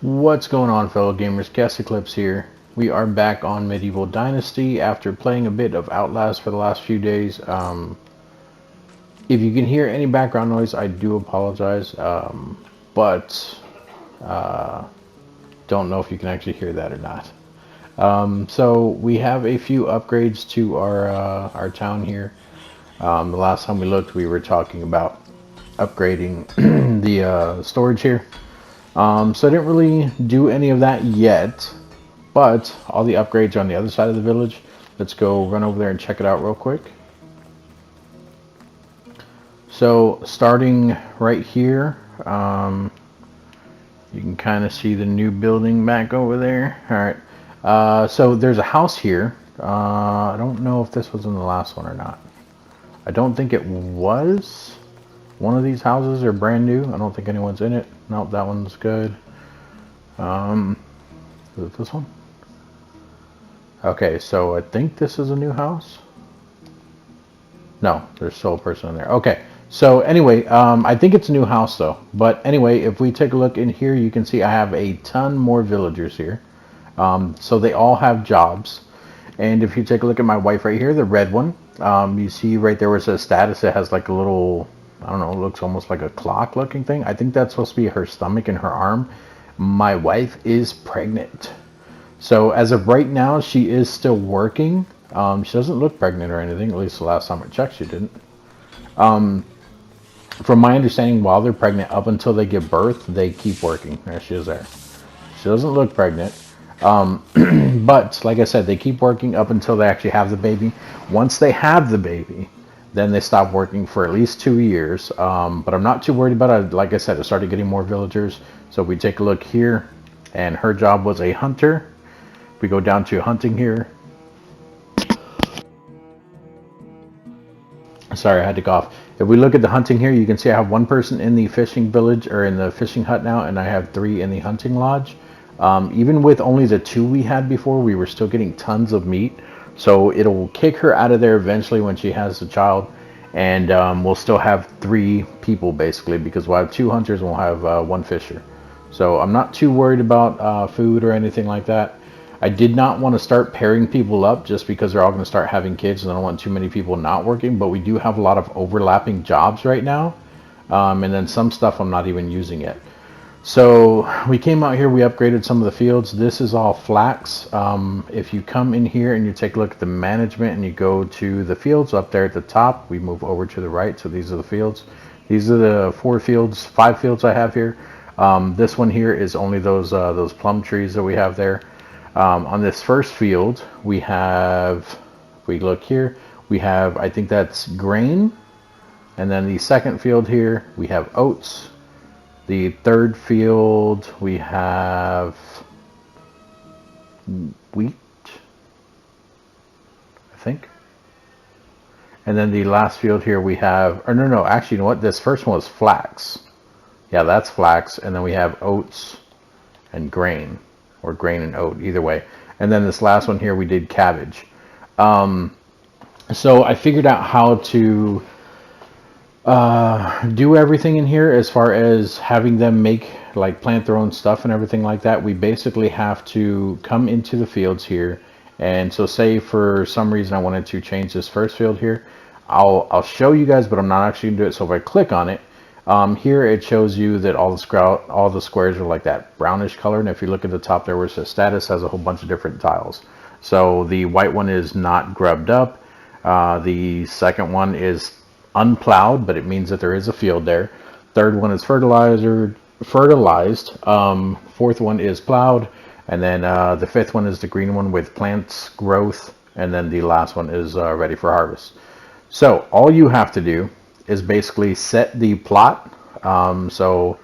What's going on, fellow gamers? ChaosEclipse here. We are back on Medieval Dynasty after playing a bit of Outlast for the last few days. If you can hear any background noise, I do apologize, but don't know if you can actually hear that or not. So we have a few upgrades to our town here. The last time we looked, we were talking about upgrading the storage here. So I didn't really do any of that yet, but all the upgrades are on the other side of the village. Let's go run over there and check it out real quick. So starting right here, you can kind of see the new building back over there. All right, so there's a house here. I don't know if this was in the last one or not. I don't think it was. One of these houses are brand new. I don't think anyone's in it. Nope, that one's good. Is it this one? Okay, so I think this is a new house. No, there's still a person in there. Okay, so anyway, I think it's a new house though. But anyway, if we take a look in here, you can see I have a ton more villagers here. So they all have jobs. And if you take a look at my wife right here, the red one, you see right there where it says status, it has like a little, I don't know, it looks almost like a clock looking thing. I think that's supposed to be her stomach and her arm. My wife is pregnant. So as of right now, she is still working. She doesn't look pregnant or anything, at least the last time I checked she didn't. From my understanding, while they're pregnant, up until they give birth, they keep working. There she is there. She doesn't look pregnant. But like I said, they keep working up until they actually have the baby. Once they have the baby, then they stop working for at least 2 years. But I'm not too worried about it. Like I said, I started getting more villagers. So if we take a look here, and her job was a hunter. We go down to hunting here. Sorry, I had to cough. If we look at the hunting here, you can see I have one person in the fishing village or in the fishing hut now, and I have 3 in the hunting lodge. Even with only the 2 we had before, we were still getting tons of meat. So it'll kick her out of there eventually when she has a child, and we'll still have 3 people basically, because we'll have 2 hunters and we'll have 1 fisher. So I'm not too worried about food or anything like that. I did not want to start pairing people up just because they're all going to start having kids, and I don't want too many people not working. But we do have a lot of overlapping jobs right now, and then some stuff I'm not even using yet. So we came out here, we upgraded some of the fields. This is all flax. If you come in here and you take a look at the management and you go to the fields up there at the top, we move over to the right. So these are the fields. These are the 5 fields I have here. This one here is only those plum trees that we have there. On this first field, we have, if we look here, we have, I think that's grain. And then the second field here, we have oats. The third field, we have wheat, I think. And then the last field here, we have, or no, actually, you know what? This first one was flax. Yeah, that's flax. And then we have oats and grain, or grain and oat, either way. And then this last one here, we did cabbage. So I figured out how to do everything in here as far as having them plant their own stuff and everything like that. We basically have to come into the fields here. And so say for some reason I wanted to change this first field here, I'll show you guys, but I'm not actually gonna do it. So if I click on it, here it shows you that all the squares are like that brownish color, and if you look at the top there where it says status, has a whole bunch of different tiles. So the white one is not grubbed up. The second one is unplowed, but it means that there is a field there. Third one is fertilized. Fourth one is plowed, and then the fifth one is the green one with plants growth, and then the last one is ready for harvest. So all you have to do is basically set the plot. So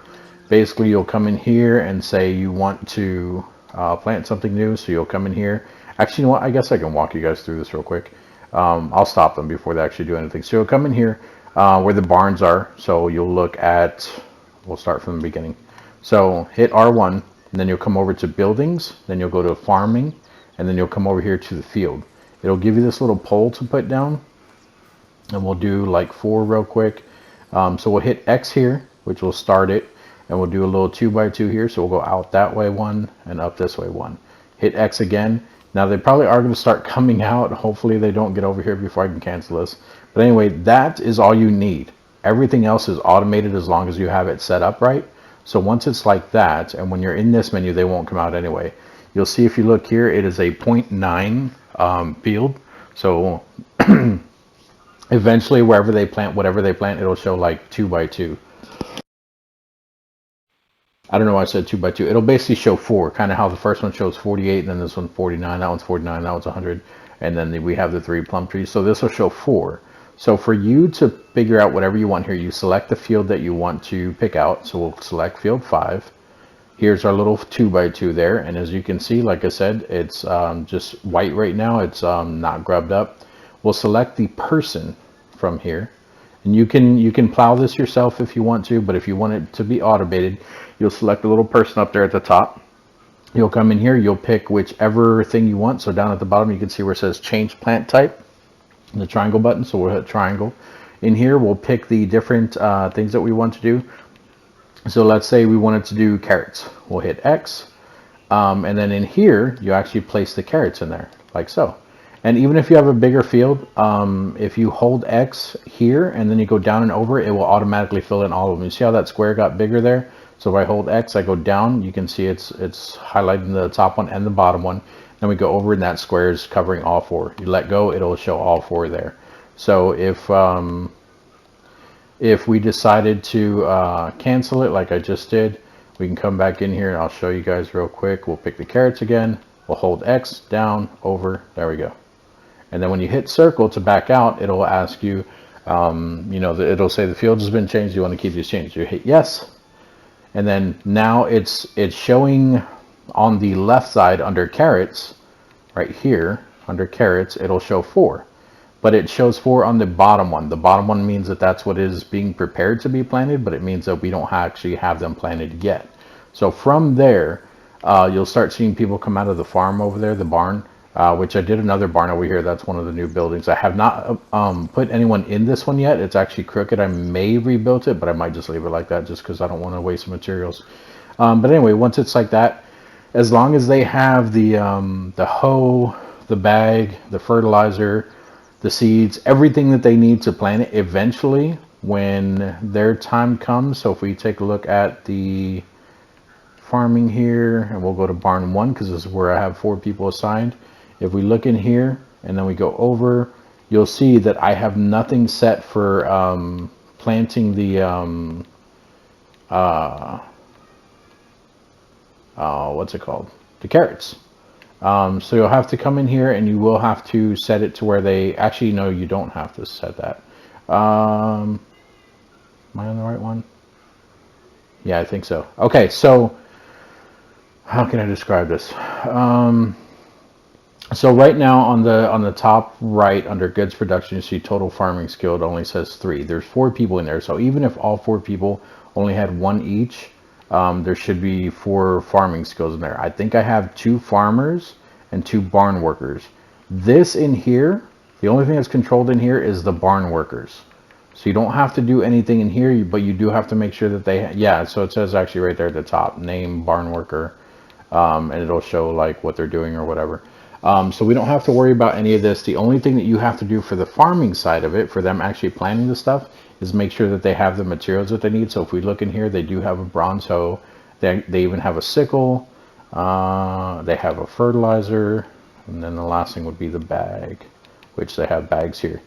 basically you'll come in here and say you want to plant something new. So you'll come in here. Actually, you know what? I guess I can walk you guys through this real quick. I'll stop them before they actually do anything. So you'll come in here where the barns are. So you'll look at, we'll start from the beginning. So hit R1, and then you'll come over to buildings. Then you'll go to farming, and then you'll come over here to the field. It'll give you this little pole to put down. And we'll do like 4 real quick. So we'll hit X here, which will start it. and we'll do a little 2x2 here. So we'll go out that way one and up this way one. Hit X again. Now they probably are going to start coming out. Hopefully they don't get over here before I can cancel this. But anyway, that is all you need. Everything else is automated as long as you have it set up right. So once it's like that, and when you're in this menu, they won't come out anyway. You'll see if you look here, it is a 0.9 field. So eventually wherever they plant, whatever they plant, it'll show like 2x2. I don't know why I said 2x2. It'll basically show 4, kind of how the first one shows 48, and then this one's 49, that one's 49, that one's 100, and then we have the 3 plum trees. So this will show 4. So for you to figure out whatever you want here, you select the field that you want to pick out. So we'll select field 5. Here's our little 2x2 there, and as you can see, like I said, it's just white right now. It's not grubbed up. We'll select the person from here. And you can plow this yourself if you want to, but if you want it to be automated, you'll select a little person up there at the top. You'll come in here, you'll pick whichever thing you want. So down at the bottom, you can see where it says change plant type, the triangle button. So we'll hit triangle. In here, we'll pick the different things that we want to do. So let's say we wanted to do carrots. We'll hit X. And then in here, you actually place the carrots in there, like so. And even if you have a bigger field, if you hold X here and then you go down and over, it will automatically fill in all of them. You see how that square got bigger there? So if I hold X, I go down, you can see it's highlighting the top one and the bottom one. Then we go over and that square is covering all 4. You let go, it'll show all 4 there. So if we decided to cancel it like I just did, we can come back in here and I'll show you guys real quick. We'll pick the carrots again. We'll hold X, down, over, there we go. And then when you hit circle to back out, it'll ask you, it'll say the field has been changed. You want to keep these changed. You hit yes. And then now it's showing on the left side under carrots, right here, under carrots, it'll show 4. But it shows 4 on the bottom one. The bottom one means that that's what is being prepared to be planted, but it means that we don't actually have them planted yet. So from there, you'll start seeing people come out of the farm over there, the barn. Which I did another barn over here. That's one of the new buildings. I have not put anyone in this one yet. It's actually crooked. I may rebuild it, but I might just leave it like that just because I don't want to waste materials. But anyway, once it's like that, as long as they have the hoe, the bag, the fertilizer, the seeds, everything that they need to plant it, eventually when their time comes. So if we take a look at the farming here, and we'll go to barn 1 because this is where I have 4 people assigned. If we look in here and then we go over, you'll see that I have nothing set for planting the what's it called? The carrots. So you'll have to come in here and you will have to set it to where they actually, no, you don't have to set that. Am I on the right one? Yeah, I think so. Okay, so how can I describe this? So right now on the top right under goods production, you see total farming skill. It only says 3. There's 4 people in there. So even if all 4 people only had 1 each, there should be 4 farming skills in there. I think I have 2 farmers and 2 barn workers. This in here, the only thing that's controlled in here is the barn workers. So you don't have to do anything in here, but you do have to make sure that they, yeah, so it says actually right there at the top, name barn worker, and it'll show like what they're doing or whatever. So we don't have to worry about any of this. The only thing that you have to do for the farming side of it, for them actually planting the stuff, is make sure that they have the materials that they need. So if we look in here, they do have a bronze hoe. They even have a sickle. They have a fertilizer. And then the last thing would be the bag, which they have bags here.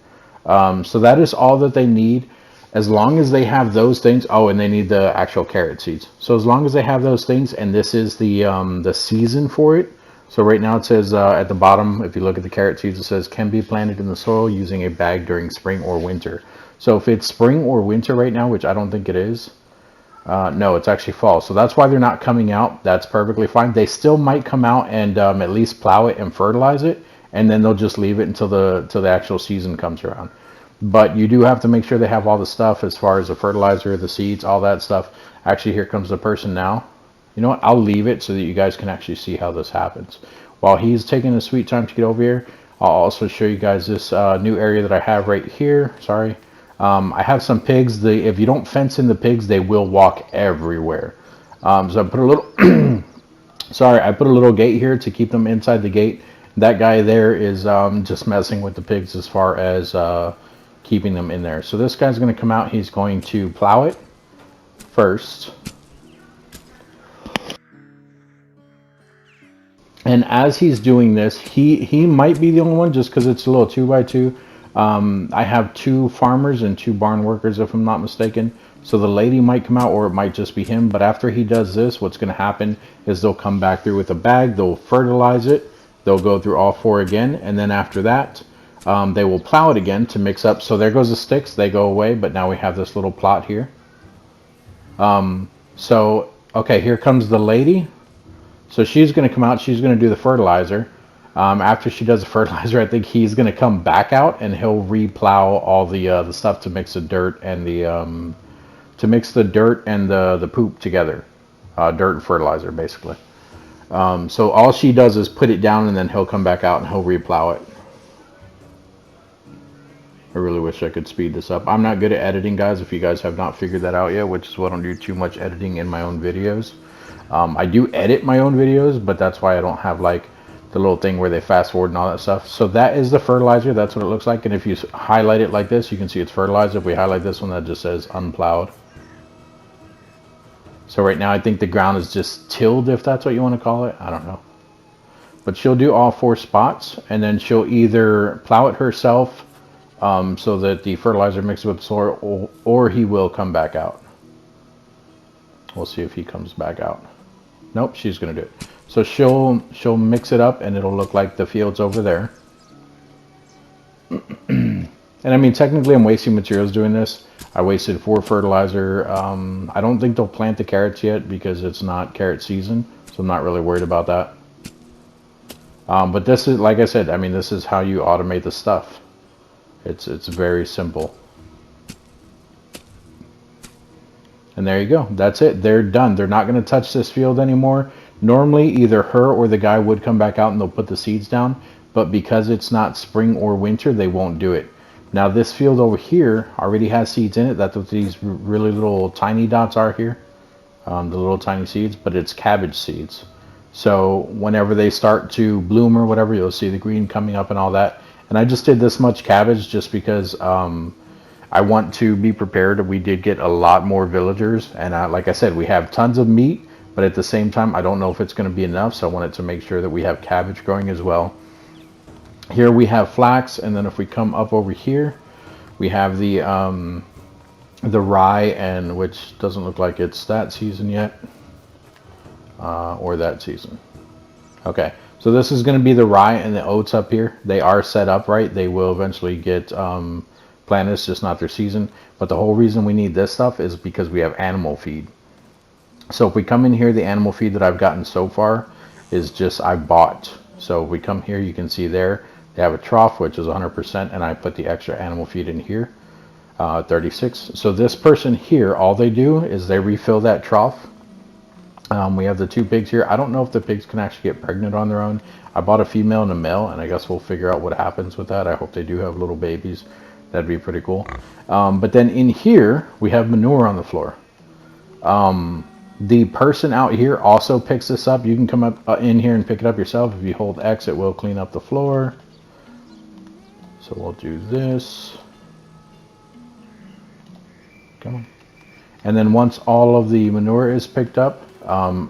So that is all that they need. As long as they have those things. Oh, and they need the actual carrot seeds. So as long as they have those things, and this is the season for it. So right now it says at the bottom, if you look at the carrot seeds, it says can be planted in the soil using a bag during spring or winter. So if it's spring or winter right now, which I don't think it is, no, it's actually fall. So that's why they're not coming out. That's perfectly fine. They still might come out and at least plow it and fertilize it, and then they'll just leave it until the actual season comes around. But you do have to make sure they have all the stuff as far as the fertilizer, the seeds, all that stuff. Actually, here comes the person now. You know what? I'll leave it so that you guys can actually see how this happens. While he's taking the sweet time to get over here, I'll also show you guys this new area that I have right here. Sorry. I have some pigs. If you don't fence in the pigs, they will walk everywhere. So I put a little, sorry, I put a little gate here to keep them inside the gate. That guy there is just messing with the pigs as far as keeping them in there. So this guy's going to come out. He's going to plow it first. And as he's doing this, he might be the only one just because it's a little 2x2. I have 2 farmers and 2 barn workers, if I'm not mistaken. So the lady might come out, or it might just be him. But after he does this, what's going to happen is they'll come back through with a bag. They'll fertilize it. They'll go through all 4 again. And then after that, they will plow it again to mix up. So there goes the sticks. They go away. But now we have this little plot here. So, okay, here comes the lady. So she's going to come out. She's going to do the fertilizer. After she does the fertilizer, I think he's going to come back out and he'll re-plow all the stuff to mix the dirt and the poop together. Dirt and fertilizer, basically. So all she does is put it down, and then he'll come back out and he'll re-plow it. I really wish I could speed this up. I'm not good at editing, guys, if you guys have not figured that out yet, which is why I don't do too much editing in my own videos. I do edit my own videos, but that's why I don't have like the little thing where they fast forward and all that stuff. So that is the fertilizer. That's what it looks like. And if you highlight it like this, you can see it's fertilizer. If we highlight this one, that just says unplowed. So right now I think the ground is just tilled, if that's what you want to call it. I don't know. But she'll do all 4 spots, and then she'll either plow it herself so that the fertilizer mixes with the soil, or he will come back out. We'll see if he comes back out. Nope, she's going to do it. So she'll mix it up, and it'll look like the fields over there. And I mean, technically I'm wasting materials doing this. I wasted 4 fertilizer. I don't think they'll plant the carrots yet because it's not carrot season, so I'm not really worried about that. But this is, like I said, I mean, this is how you automate the stuff. It's very simple. And there you go. That's it. They're done. They're not going to touch this field anymore. Normally, either her or the guy would come back out and they'll put the seeds down. But because it's not spring or winter, they won't do it. Now, this field over here already has seeds in it. That's what these really little tiny dots are here. The little tiny seeds. But it's cabbage seeds. So whenever they start to bloom or whatever, you'll see the green coming up and all that. And I just did this much cabbage just because I want to be prepared. We did get a lot more villagers, and like I said, we have tons of meat, but at the same time I don't know if it's going to be enough, so I wanted to make sure that we have cabbage growing as well. Here we have flax, and then if we come up over here, we have the rye, and which doesn't look like it's that season yet, or that season. Okay, so this is going to be the rye and the oats up here. They are set up right. They will eventually get planted. It's just not their season. But the whole reason we need this stuff is because we have animal feed. So if we come in here, the animal feed that I've gotten so far is just I bought. So if we come here, you can see there they have a trough, which is 100%, and I put the extra animal feed in here, 36. So this person here, all they do is they refill that trough. We have the 2 pigs here. I don't know if the pigs can actually get pregnant on their own. I bought a female and a male, and I guess we'll figure out what happens with that. I hope they do have little babies. That'd be pretty cool. But then in here, we have manure on the floor. The person out here also picks this up. You can come up in here and pick it up yourself. If you hold X, it will clean up the floor. So we'll do this. Come on. And then once all of the manure is picked up,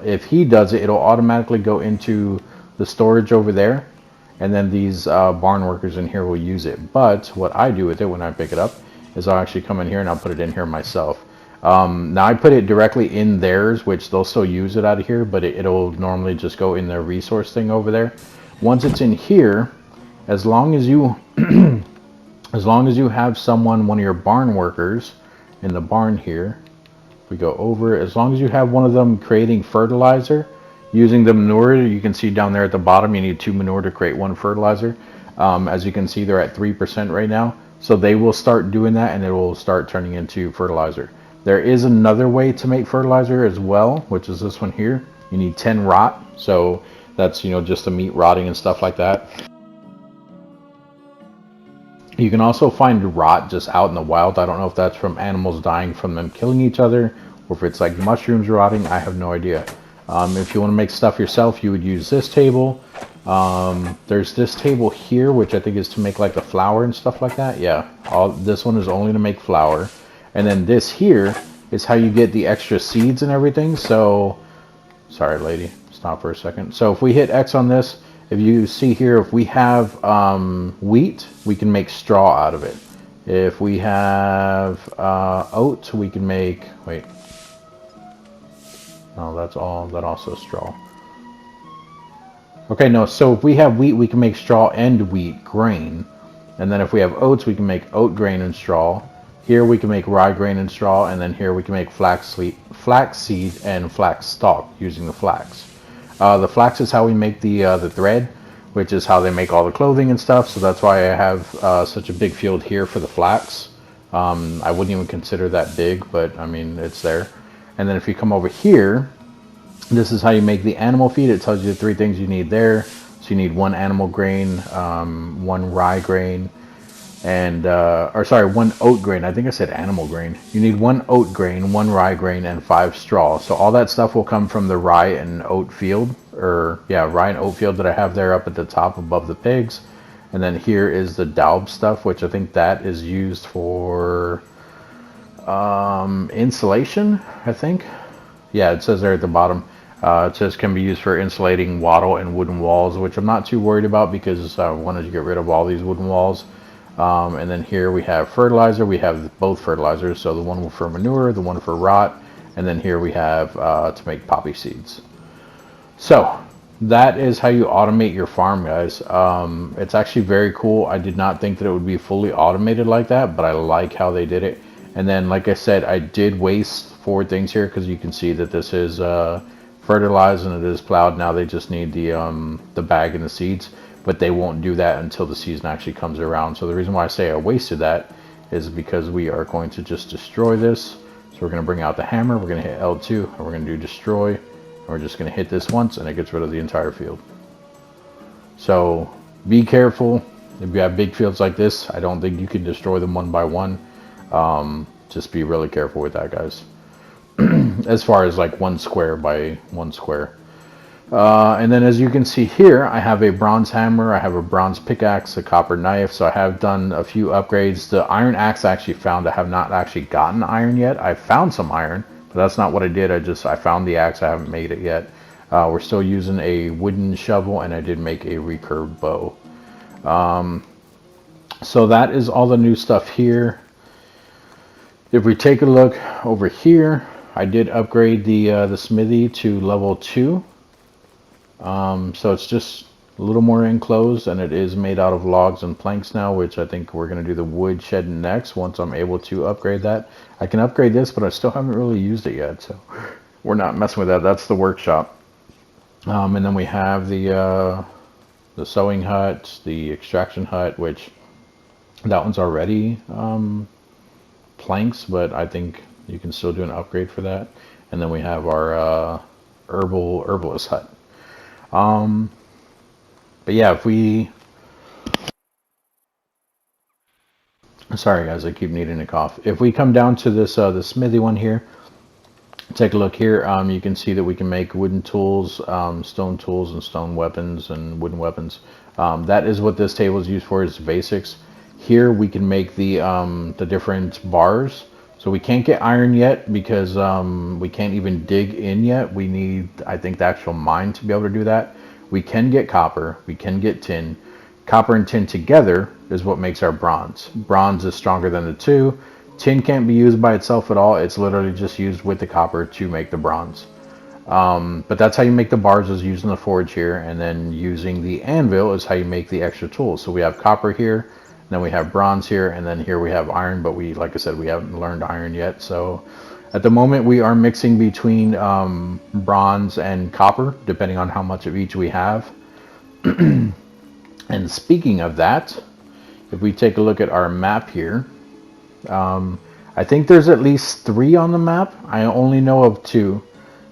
if he does it, it'll automatically go into the storage over there. And then these barn workers in here will use it. But what I do with it when I pick it up is I'll actually come in here and I'll put it in here myself. Now I put it directly in theirs, which they'll still use it out of here, but it'll normally just go in their resource thing over there. Once it's in here, as long as you as long as you have someone, one of your barn workers in the barn here, we go over, as long as you have one of them creating fertilizer using the manure, you can see down there at the bottom you need 2 manure to create 1 fertilizer. As you can see, they're at 3% right now, so they will start doing that and it will start turning into fertilizer. There is another way to make fertilizer as well, which is this one here. You need 10 rot, so that's, you know, just the meat rotting and stuff like that. You can also find rot just out in the wild. I don't know if that's from animals dying from them killing each other, or if it's like mushrooms rotting. I have no idea. If you want to make stuff yourself, you would use this table. There's this table here, which I think is to make like the flour and stuff like that. Yeah, this one is only to make flour. And then this here is how you get the extra seeds and everything. So, sorry lady, stop for a second. So if we hit X on this, if you see here, if we have wheat, we can make straw out of it. If we have oats, we can make, wait, no, that's all, that also straw. Okay, no, so if we have wheat, we can make straw and wheat grain. And then if we have oats, we can make oat grain and straw. Here we can make rye grain and straw, and then here we can make flaxseed and flax stalk using the flax. The flax is how we make the thread, which is how they make all the clothing and stuff. So that's why I have such a big field here for the flax. I wouldn't even consider that big, but I mean, it's there. And then if you come over here, this is how you make the animal feed. It tells you the 3 things you need there. So you need 1 animal grain, 1 rye grain, and or sorry, 1 oat grain. I think I said animal grain. You need 1 oat grain, 1 rye grain, and 5 straw. So all that stuff will come from the rye and oat field, or yeah, rye and oat field that I have there up at the top above the pigs. And then here is the daub stuff, which I think that is used for insulation, I think. Yeah, it says there at the bottom. It says can be used for insulating wattle and wooden walls, which I'm not too worried about because I wanted to get rid of all these wooden walls. And then here we have fertilizer. We have both fertilizers, so the one for manure, the one for rot, and then here we have to make poppy seeds. So that is how you automate your farm, guys. It's actually very cool. I did not think that it would be fully automated like that, but I like how they did it. And then, like I said, I did waste 4 things here because you can see that this is fertilized and it is plowed. Now they just need the bag and the seeds, but they won't do that until the season actually comes around. So the reason why I say I wasted that is because we are going to just destroy this. So we're going to bring out the hammer, we're going to hit L2, and we're going to do destroy. And we're just going to hit this once and it gets rid of the entire field. So be careful. If you have big fields like this, I don't think you can destroy them one by one. Just be really careful with that, guys. As far as like 1 square by 1 square. And then as you can see here, I have a bronze hammer, I have a bronze pickaxe, a copper knife. So I have done a few upgrades. The iron axe I actually found. I have not actually gotten iron yet. I found some iron, but that's not what I did. I found the axe. I haven't made it yet. We're still using a wooden shovel, and I did make a recurved bow. So that is all the new stuff here. If we take a look over here, I did upgrade the smithy to level 2. So it's just a little more enclosed, and it is made out of logs and planks now, which I think we're going to do the wood shed next once I'm able to upgrade that. I can upgrade this, but I still haven't really used it yet, so we're not messing with that. That's the workshop. And then we have the sewing hut, the extraction hut, which that one's already planks, but I think you can still do an upgrade for that. And then we have our herbalist hut. But yeah, if we, sorry guys, I keep needing to cough. If we come down to this the smithy one here, take a look here. You can see that we can make wooden tools, stone tools, and stone weapons and wooden weapons. That is what this table is used for, is basics. Here we can make the different bars. So we can't get iron yet because we can't even dig in yet. We need, I think, the actual mine to be able to do that. We can get copper, we can get tin. Copper and tin together is what makes our bronze. Bronze is stronger than the 2. Tin can't be used by itself at all. It's literally just used with the copper to make the bronze. But that's how you make the bars, is using the forge here, and then using the anvil is how you make the extra tools. So we have copper here, then we have bronze here, and then here we have iron, but we, like I said, we haven't learned iron yet. So at the moment we are mixing between bronze and copper, depending on how much of each we have. And speaking of that, if we take a look at our map here, I think there's at least 3 on the map. I only know of 2.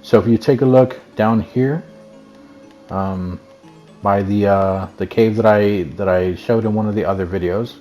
So if you take a look down here, by the cave that I showed in one of the other videos,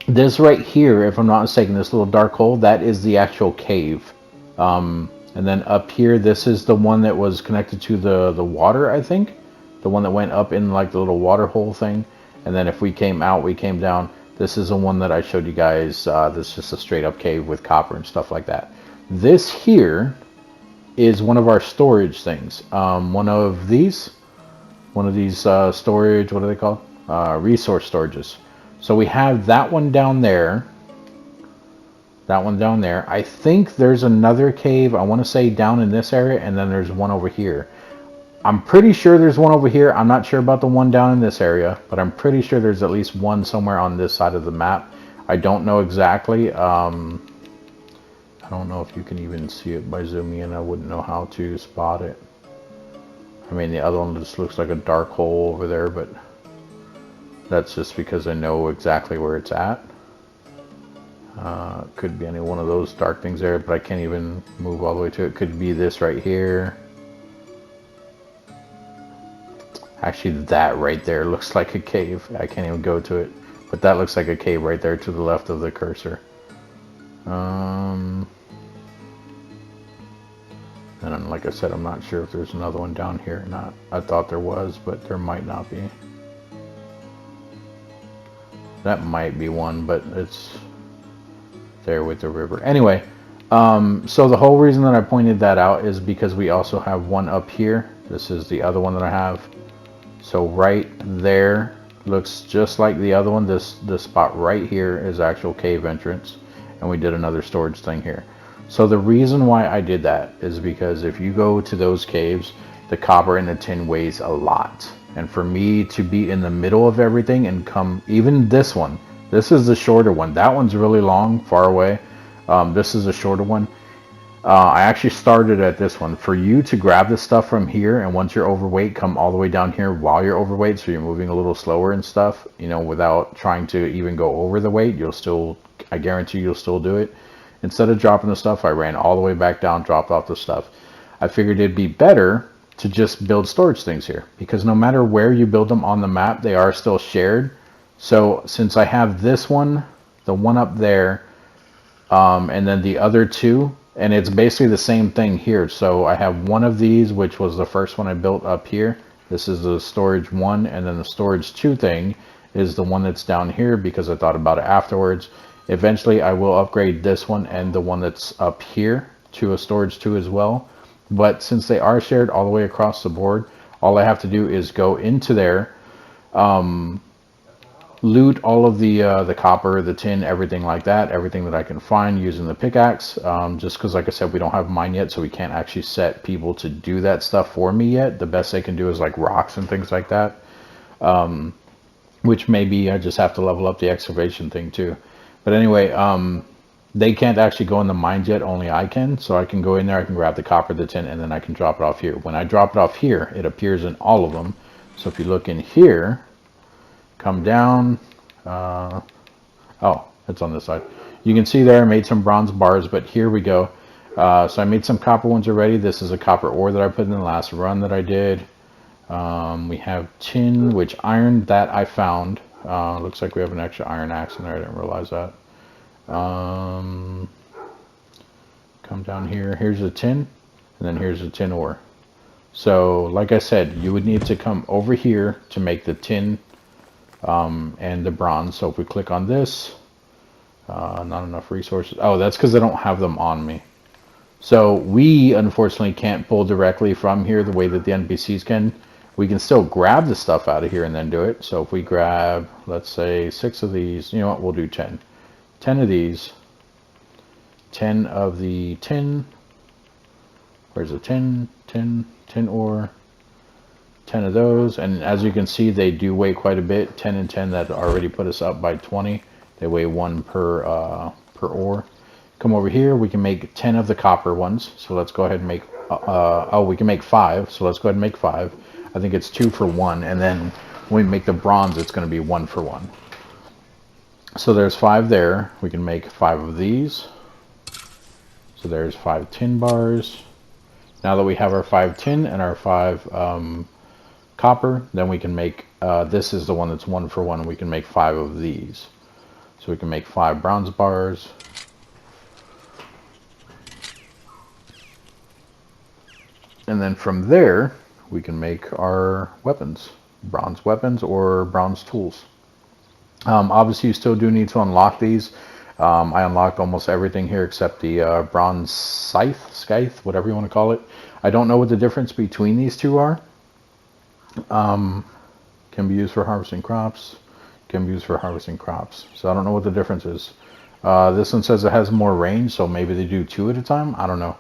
This right here, if I'm not mistaken, this little dark hole, that is the actual cave. And then up here, this is the one that was connected to the water, I think. The one that went up in like the little water hole thing. And then if we came out, we came down. This is the one that I showed you guys. This is just a straight up cave with copper and stuff like that. This here is one of our storage things. One of these storage, what are they called? Resource storages. So we have that one down there. That one down there. I think there's another cave, I want to say down in this area, and then there's one over here. I'm pretty sure there's one over here. I'm not sure about the one down in this area, but I'm pretty sure there's at least one somewhere on this side of the map. I don't know exactly. I don't know if you can even see it by zooming in. I wouldn't know how to spot it. I mean, the other one just looks like a dark hole over there, but that's just because I know exactly where it's at. Could be any one of those dark things there, but I can't even move all the way to it. Could be this right here. Actually, that right there looks like a cave. I can't even go to it, but that looks like a cave right there to the left of the cursor. And then, like I said, I'm not sure if there's another one down here or not. I thought there was, but there might not be. That might be one, but it's there with the river. Anyway, so the whole reason that I pointed that out is because we also have one up here. This is the other one that I have. So right there looks just like the other one. This spot right here is actual cave entrance, and we did another storage thing here. So the reason why I did that is because if you go to those caves, the copper and the tin weighs a lot. And for me to be in the middle of everything and come, even this one, this is the shorter one. That one's really long, far away. This is a shorter one. I actually started at this one. For you to grab the stuff from here, and once you're overweight, come all the way down here while you're overweight, so you're moving a little slower and stuff, you know, without trying to even go over the weight, you'll still, I guarantee you'll still do it. Instead of dropping the stuff, I ran all the way back down, dropped off the stuff. I figured it'd be better to just build storage things here, because no matter where you build them on the map, they are still shared. So since I have this one, the one up there, and then the other two, and it's basically the same thing here. So I have one of these, which was the first one I built up here. This is the storage one, and then the storage two thing is the one that's down here because I thought about it afterwards. Eventually I will upgrade this one and the one that's up here to a storage two as well. But since they are shared all the way across the board, all I have to do is go into there, loot all of the copper, the tin, everything like that, everything that I can find using the pickaxe. Just because, like I said, we don't have mine yet, so we can't actually set people to do that stuff for me yet. The best they can do is like rocks and things like that, which maybe I just have to level up the excavation thing too. But anyway, they can't actually go in the mines yet, only I can. So I can go in there, I can grab the copper, the tin, and then I can drop it off here. When I drop it off here, it appears in all of them. So if you look in here, come down, oh, it's on this side. You can see there I made some bronze bars, but here we go. So I made some copper ones already. This is a copper ore that I put in the last run that I did. We have tin, which iron that I found. Looks like we have an extra iron axe in there. I didn't realize that. Come down here. Here's a tin, and then here's a tin ore. So like I said, you would need to come over here to make the tin and the bronze. So if we click on this, not enough resources. Oh, that's because I don't have them on me. So we unfortunately can't pull directly from here the way that the NPCs can. We can still grab the stuff out of here and then do it. So if we grab, let's say 6 of these, you know what, we'll do 10. 10 of these, 10 of the tin. Where's the tin ore? 10 of those, and as you can see, they do weigh quite a bit. 10 and 10, that already put us up by 20. They weigh 1 per ore. Come over here, we can make 10 of the copper ones. So let's go ahead and make, oh, we can make 5. So let's go ahead and make 5. I think it's 2 for 1, and then when we make the bronze, it's going to be 1 for 1. So there's 5 there. We can make 5 of these. So there's 5 tin bars. Now that we have our 5 tin and our 5 copper, then we can make, this is the one that's 1 for 1, and we can make 5 of these. So we can make 5 bronze bars. And then from there, we can make our weapons. Bronze weapons or bronze tools. Obviously, you still do need to unlock these. I unlocked almost everything here except the bronze scythe, whatever you want to call it. I don't know what the difference between these two are. Can be used for harvesting crops. Can be used for harvesting crops. So I don't know what the difference is. This one says it has more range, so maybe they do 2 at a time. I don't know.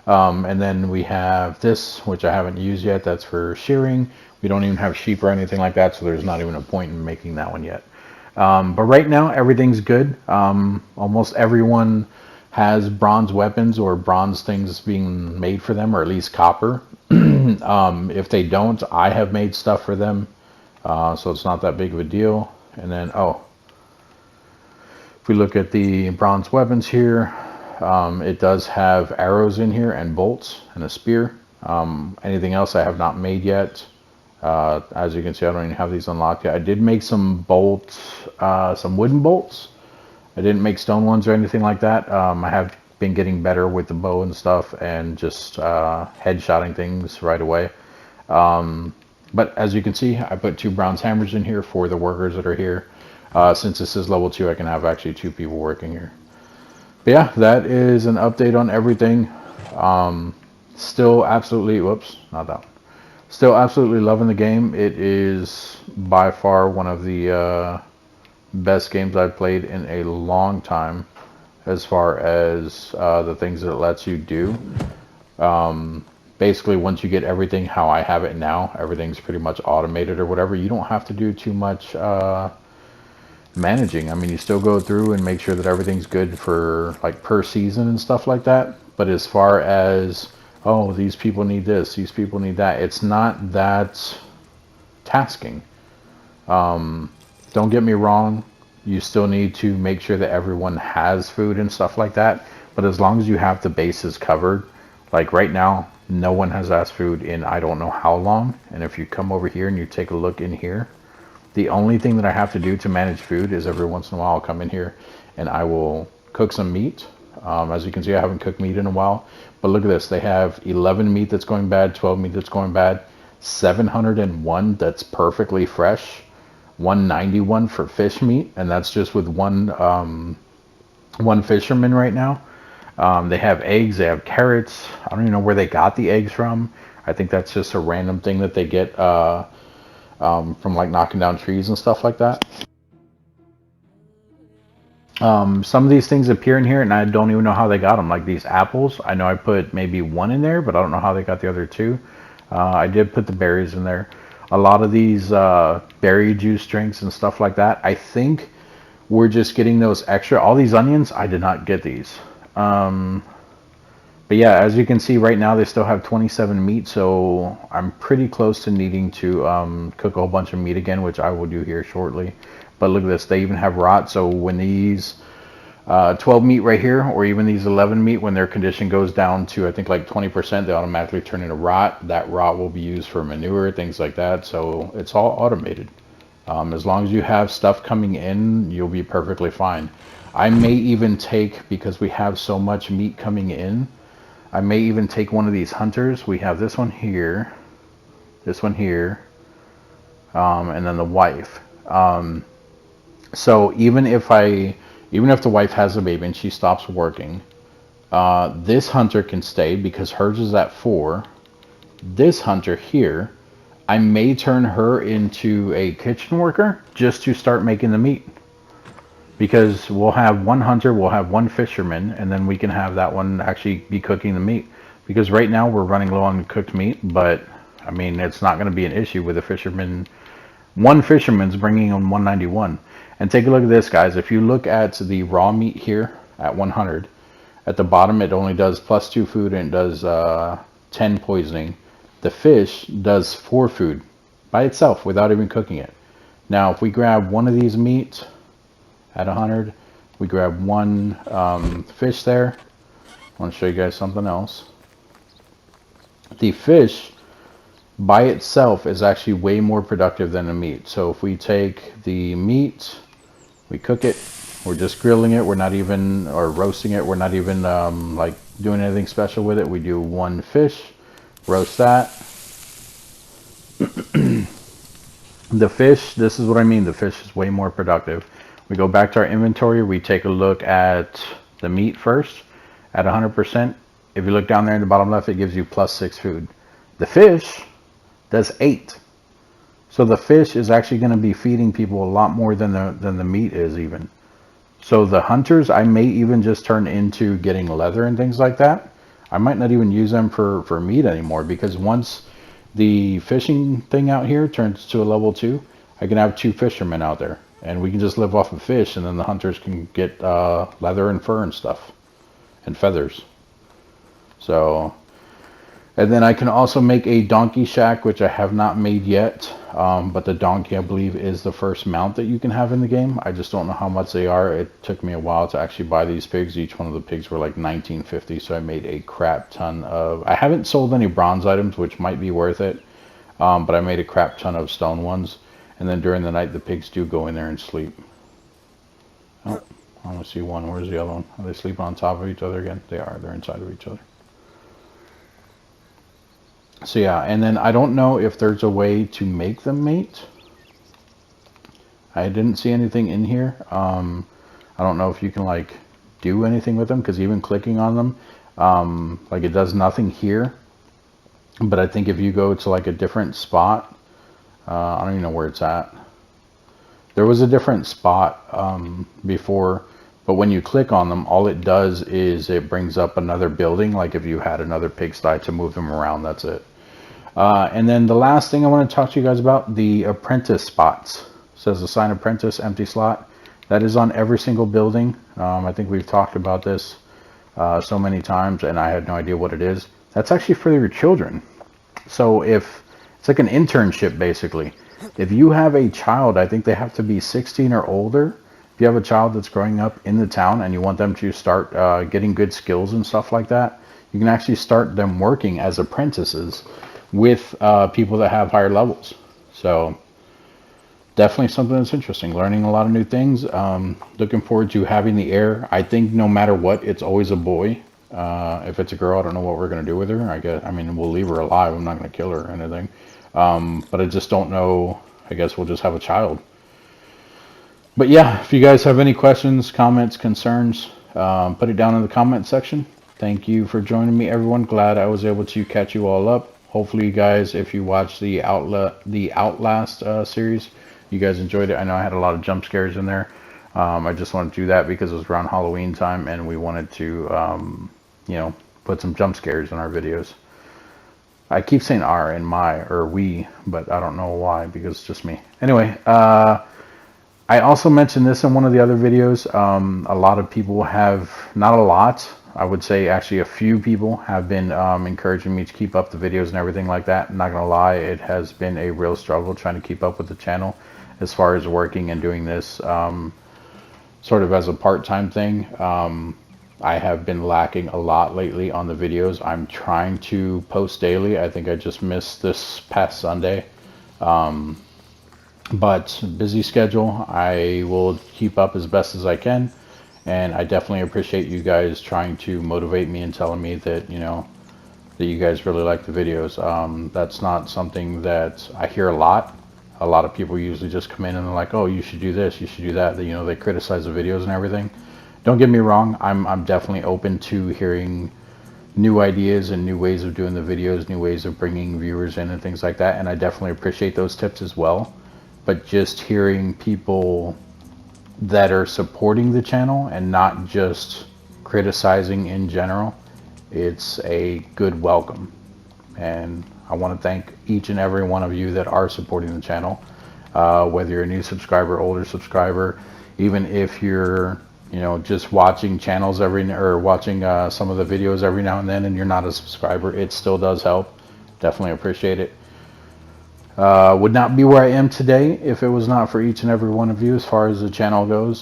And then we have this, which I haven't used yet. That's for shearing. We don't even have sheep or anything like that, so there's not even a point in making that one yet. But right now, everything's good. Almost everyone has bronze weapons or bronze things being made for them, or at least copper. If they don't, I have made stuff for them, so it's not that big of a deal. And then, if we look at the bronze weapons here, it does have arrows in here and bolts and a spear. Anything else I have not made yet. As you can see, I don't even have these unlocked yet. I did make some bolts, some wooden bolts. I didn't make stone ones or anything like that. I have been getting better with the bow and stuff and just headshotting things right away. But as you can see, I put 2 bronze hammers in here for the workers that are here. Since this is level 2, I can have actually 2 people working here. But yeah, that is an update on everything. Still absolutely, whoops, not that one. Still absolutely loving the game. It is by far one of the best games I've played in a long time as far as the things that it lets you do. Basically, once you get everything how I have it now, everything's pretty much automated or whatever. You don't have to do too much managing. I mean, you still go through and make sure that everything's good for like per season and stuff like that. But as far as, oh, these people need this, these people need that, it's not that tasking. Don't get me wrong, you still need to make sure that everyone has food and stuff like that. But as long as you have the bases covered, like right now, no one has asked food in I don't know how long. And if you come over here and you take a look in here, the only thing that I have to do to manage food is every once in a while I'll come in here and I will cook some meat. As you can see, I haven't cooked meat in a while. But look at this. They have 11 meat that's going bad, 12 meat that's going bad, 701 that's perfectly fresh, 191 for fish meat, and that's just with one fisherman right now. They have eggs, they have carrots. I don't even know where they got the eggs from. I think that's just a random thing that they get from like knocking down trees and stuff like that. Some of these things appear in here and I don't even know how they got them. Like these apples, I know I put maybe 1 in there, but I don't know how they got the other 2. I did put the berries in there. A lot of these berry juice drinks and stuff like that, I think we're just getting those extra. All these onions, I did not get these. But yeah, as you can see right now, they still have 27 meat, so I'm pretty close to needing to cook a whole bunch of meat again, which I will do here shortly. But look at this, they even have rot, so when these 12 meat right here, or even these 11 meat, when their condition goes down to, I think like 20%, they automatically turn into rot. That rot will be used for manure, things like that, so it's all automated. As long as you have stuff coming in, you'll be perfectly fine. I may even take, because we have so much meat coming in, I may even take one of these hunters. We have this one here, and then the wife. So even if the wife has a baby and she stops working, this hunter can stay because hers is at 4. This hunter here, I may turn her into a kitchen worker just to start making the meat. Because we'll have 1 hunter, we'll have 1 fisherman, and then we can have that one actually be cooking the meat. Because right now we're running low on cooked meat, but I mean, it's not going to be an issue with a fisherman. 1 fisherman's bringing in 191. And take a look at this, guys. If you look at the raw meat here at 100, at the bottom it only does +2 food and it does 10 poisoning. The fish does 4 food by itself without even cooking it. Now, if we grab one of these meat at 100, we grab 1 fish there. I want to show you guys something else. The fish by itself is actually way more productive than the meat. So if we take the meat, we cook it, We're just grilling it. We're not even, or roasting it. We're not even like doing anything special with it. We do one fish, roast that. The fish, this is what I mean. The fish is way more productive. We go back to our inventory. We take a look at the meat first at 100%. If you look down there in the bottom left, it gives you +6 food. The fish does 8. So the fish is actually going to be feeding people a lot more than the meat is even. So the hunters, I may even just turn into getting leather and things like that. I might not even use them for meat anymore, because once the fishing thing out here turns to a level 2, I can have 2 fishermen out there, and we can just live off of fish, and then the hunters can get leather and fur and stuff and feathers. So, and then I can also make a donkey shack, which I have not made yet. But the donkey, I believe, is the first mount that you can have in the game. I just don't know how much they are. It took me a while to actually buy these pigs. Each one of the pigs were like $19.50, so I made a crap ton of... I haven't sold any bronze items, which might be worth it. But I made a crap ton of stone ones. And then during the night, the pigs do go in there and sleep. Oh, I only see one. Where's the other one? Are they sleeping on top of each other again? They are. They're inside of each other. So yeah, and then I don't know if there's a way to make them mate. I didn't see anything in here. I don't know if you can like do anything with them, because even clicking on them, like it does nothing here. But I think if you go to like a different spot, I don't even know where it's at. There was a different spot before, but when you click on them, all it does is it brings up another building, like if you had another pigsty to move them around, that's it. And then the last thing I want to talk to you guys about, the apprentice spots. It says assign apprentice, empty slot. That is on every single building. I think we've talked about this so many times, and I had no idea what it is. That's actually for your children. So if it's like an internship, basically. If you have a child, I think they have to be 16 or older. If you have a child that's growing up in the town and you want them to start getting good skills and stuff like that, you can actually start them working as apprentices with people that have higher levels. So definitely something that's interesting. Learning a lot of new things. Looking forward to having the heir. I think no matter what, it's always a boy. If it's a girl, I don't know what we're going to do with her. I mean, we'll leave her alive. I'm not going to kill her or anything. But I just don't know. I guess we'll just have a child. But yeah, if you guys have any questions, comments, concerns, put it down in the comment section. Thank you for joining me, everyone. Glad I was able to catch you all up. Hopefully you guys, if you watched the Outlast series, you guys enjoyed it. I know I had a lot of jump scares in there. I just wanted to do that because it was around Halloween time, and we wanted to, you know, put some jump scares in our videos. I keep saying our and my, or we, but I don't know why, because it's just me. Anyway, I also mentioned this in one of the other videos. A lot of people have, not a lot, I would say actually a few people have been encouraging me to keep up the videos and everything like that. I'm not going to lie, it has been a real struggle trying to keep up with the channel as far as working and doing this sort of as a part-time thing. I have been lacking a lot lately on the videos. I'm trying to post daily. I think I just missed this past Sunday. But busy schedule. I will keep up as best as I can. And I definitely appreciate you guys trying to motivate me and telling me that, you know, that you guys really like the videos. That's not something that I hear a lot. A lot of people usually just come in and they're like, oh, you should do this, you should do that. You know, they criticize the videos and everything. Don't get me wrong, I'm definitely open to hearing new ideas and new ways of doing the videos, new ways of bringing viewers in and things like that, and I definitely appreciate those tips as well. But just hearing people that are supporting the channel and not just criticizing in general, it's a good welcome. And I want to thank each and every one of you that are supporting the channel, whether you're a new subscriber, older subscriber, even if you're, you know, just watching channels watching some of the videos every now and then and you're not a subscriber, it still does help. Definitely appreciate it. Would not be where I am today if it was not for each and every one of you as far as the channel goes.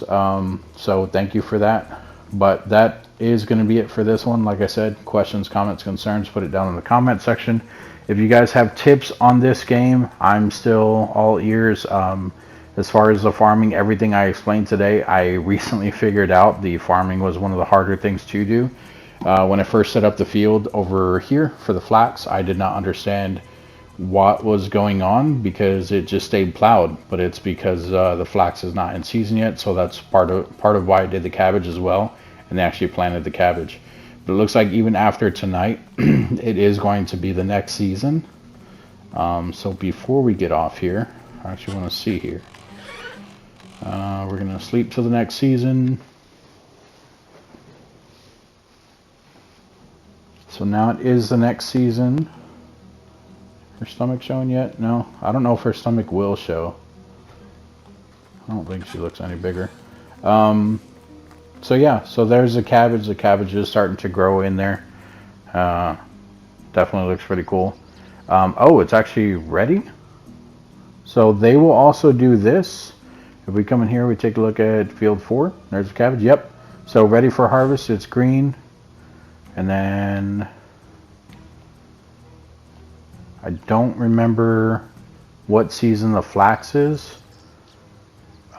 So thank you for that. But that is going to be it for this one. Like I said, questions, comments, concerns, put it down in the comment section. If you guys have tips on this game, I'm still all ears. As far as the farming, everything I explained today, I recently figured out the farming was one of the harder things to do. When I first set up the field over here for the flax, I did not understand what was going on because it just stayed plowed, but it's because the flax is not in season yet, so that's part of why I did the cabbage as well, and they actually planted the cabbage. But it looks like even after tonight, it is going to be the next season. So before we get off here, I actually want to see here. We're going to sleep till the next season. So now it is the next season. Her stomach showing yet? No. I don't know if her stomach will show. I don't think she looks any bigger. So yeah, so there's the cabbage. The cabbage is starting to grow in there. Definitely looks pretty cool. Oh, it's actually ready. So they will also do this. If we come in here, we take a look at field 4. There's the cabbage. Yep. So ready for harvest. It's green. And then I don't remember what season the flax is.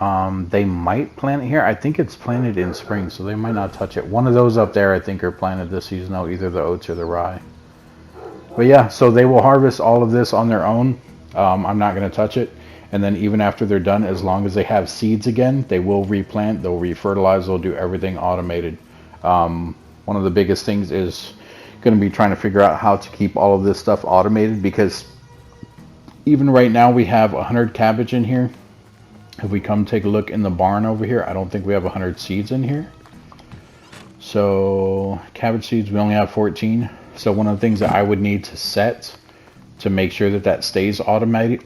They might plant it here. I think it's planted in spring, so they might not touch it. One of those up there I think are planted this season, though, either the oats or the rye. But yeah, so they will harvest all of this on their own. I'm not going to touch it. And then even after they're done, as long as they have seeds again, they will replant, they'll refertilize, they'll do everything automated. One of the biggest things is going to be trying to figure out how to keep all of this stuff automated, because even right now we have 100 cabbage in here. If we come take a look in the barn over here, I don't think we have 100 seeds in here. So cabbage seeds, we only have 14. So one of the things that I would need to set to make sure that that stays automated,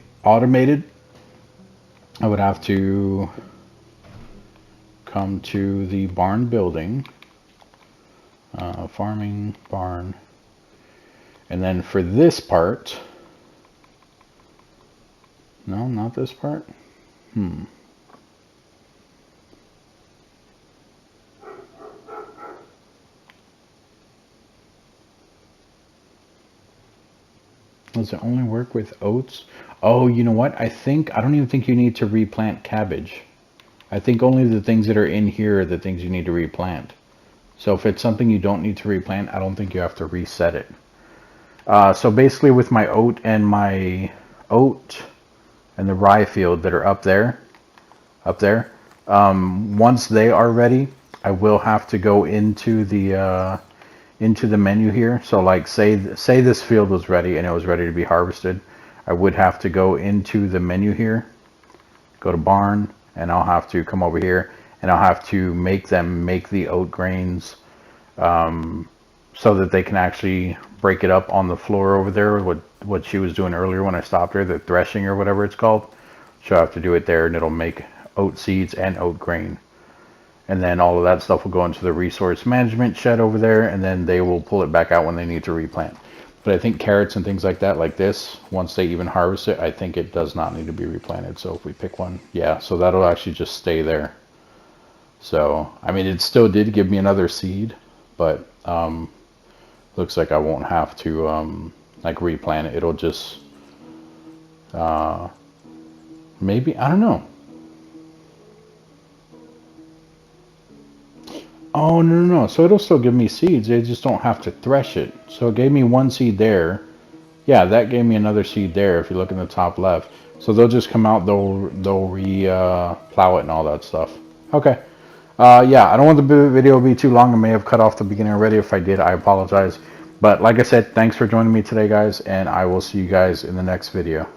I would have to come to the barn building, farming barn, and then for this part, no, not this part. Does it only work with oats? Oh, you know what? I don't even think you need to replant cabbage. I think only the things that are in here are the things you need to replant. So if it's something you don't need to replant, I don't think you have to reset it. So basically with my oat and the rye field that are up there, once they are ready, I will have to go into the menu here. So like say this field was ready and it was ready to be harvested, I would have to go into the menu here, go to barn, and I'll have to come over here and I'll have to make the oat grains so that they can actually break it up on the floor over there, what she was doing earlier when I stopped her, the threshing or whatever it's called. So I have to do it there, and it'll make oat seeds and oat grain. And then all of that stuff will go into the resource management shed over there, and then they will pull it back out when they need to replant. But I think carrots and things like that, like this, once they even harvest it, I think it does not need to be replanted. So if we pick one, yeah, so that'll actually just stay there. So, I mean, it still did give me another seed, but looks like I won't have to like replant it. It'll just maybe, I don't know. Oh, no. So it'll still give me seeds. They just don't have to thresh it. So it gave me one seed there. Yeah, that gave me another seed there if you look in the top left. So they'll just come out, they'll plow it and all that stuff. Okay. Yeah, I don't want the video to be too long. I may have cut off the beginning already. If I did, I apologize. But like I said, thanks for joining me today, guys, and I will see you guys in the next video.